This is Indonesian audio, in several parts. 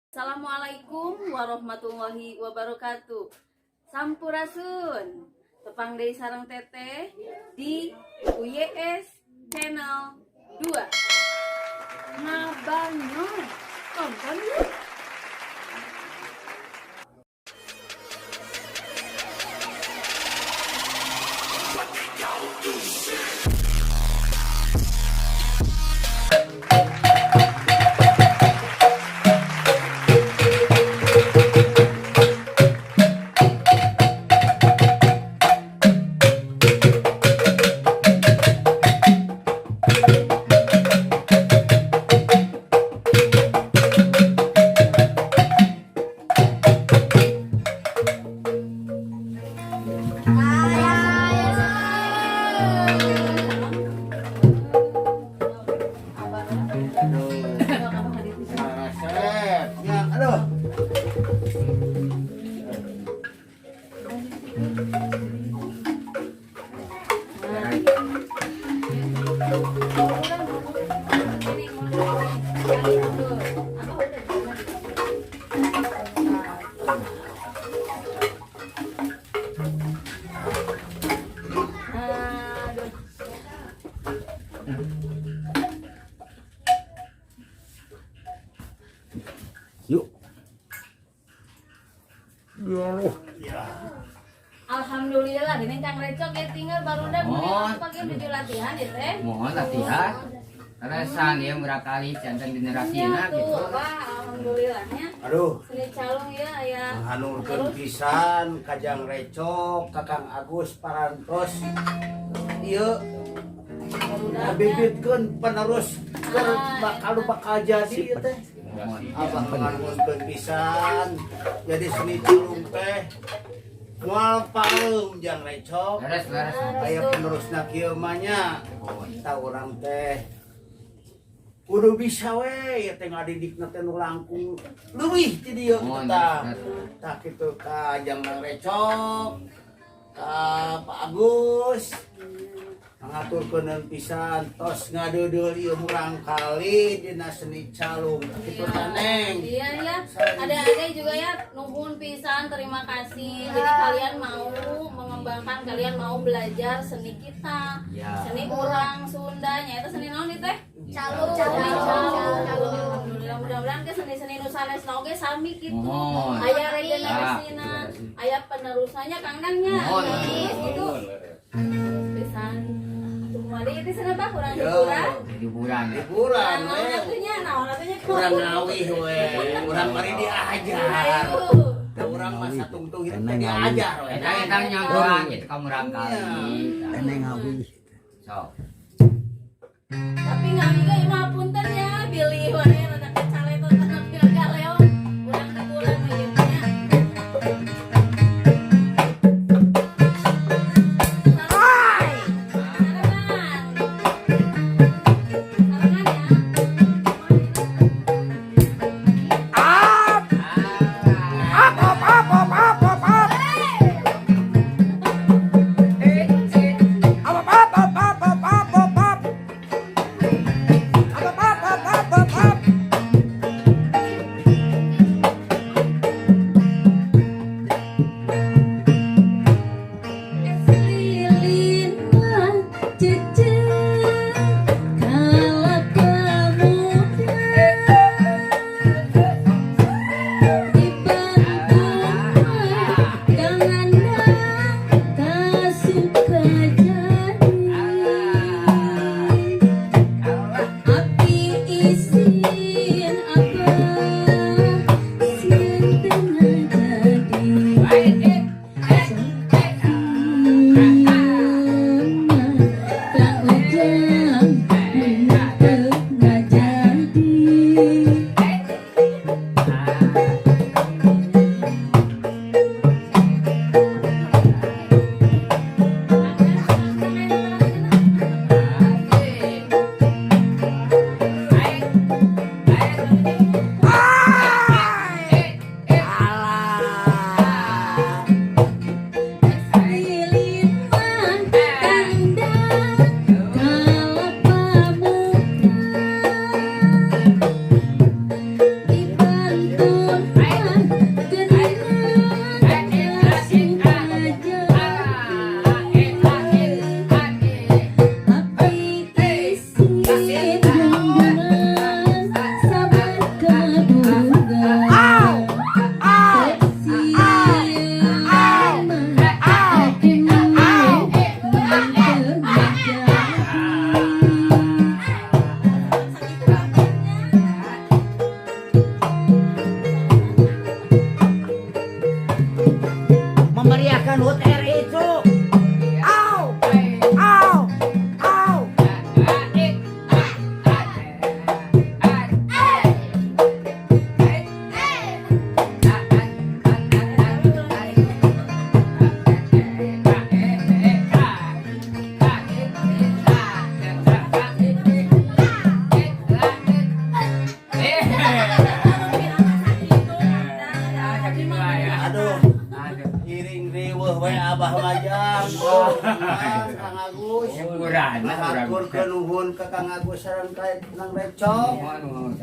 Assalamualaikum warahmatullahi wabarakatuh. Sampurasun, tepang deui sareng teteh di UYS Channel 2. Ngabanyo, tonton yuk. Yuk. Alhamdulillah, ini Kang Recok ya tinggal baru udah pakai baju latihan ya teh. Mohon latihan. Karena sang ya berakali jantan generasinya gitu. Alhamdulillahnya. Aduh. Seni calung ya aya. Hanurkeun pisan Kajang Recok, Kakang Agus Parantos. Ieu ngabibitkeun penerus bakal jadi ieu teh. Abah nganurkeun pisan. Jadi seni calung teh moal paeum Jang Recok. Beres. Aya penerusna kieu mah nya. Kita urang teh kudu bisa we ya teh ngadidikna teh nu langkung leuwih ti dieu kita. Tah kitu ka Jang Recok, ka Pak Agus. Ngaturkeun pisan tos ngadeudeuh ieu murang kali dina seni calung. Kitu teh Neng. Iya ya. Ada juga ya nuhun pisan, terima kasih. Jadi kalian mau mengembangkan, kalian mau belajar seni kita. Ya. Seni orang Sunda nya itu seni naon teh? Calung. Mudah-mudahan ke seni-seni nu sanesna oge sami kitu. Aya regenerasina, aya penerusannya Kang Nangnya. Gitu. Pisan. Mali itu sana bah urang Liburan. Naon atunya Urang ngawih we, urang mari diajar. Da urang mah satungtung hirup teh diajar we. Eta nyangguan gitu kamu rangkali. Neng ngawih. Sok. Tapi ngawih ge mah punten ya, pilih wae rada kacaletot anak galeo. Urang ketulan we ieu nya. Dibantu we Abah Majang. Kang Agus. Syukuran lah urang. Haturkeun nuhun ka Kang Agus sareng ka Nang Recok.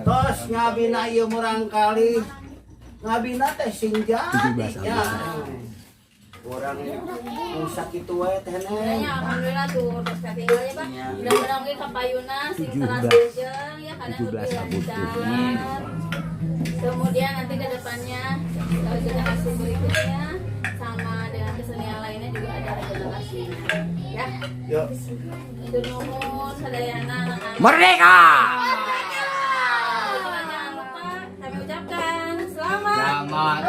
Tos ngabina ieu murang kali. Ngabina teh sing jadi. Ya. Orang nu sakitu we teh neng. Ya, alhamdulillah tuh terus katinggal ya Pak. Mudah-mudahan ge kapayuna sing terus jeung ya kana lebih lancar. Kemudian nanti ke depannya generasi berikutnya sama dengan kesenian lainnya juga ada generasi ya. Yuk. Itu nuhun sadayana anak-anak. Merdeka! Jangan lupa kami ucapkan selamat. Selamat.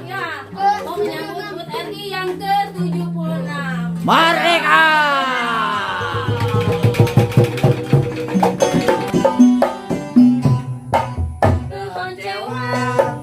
Ya, mau menyambut HUT RI yang ke-76. Merdeka! Kekecewaan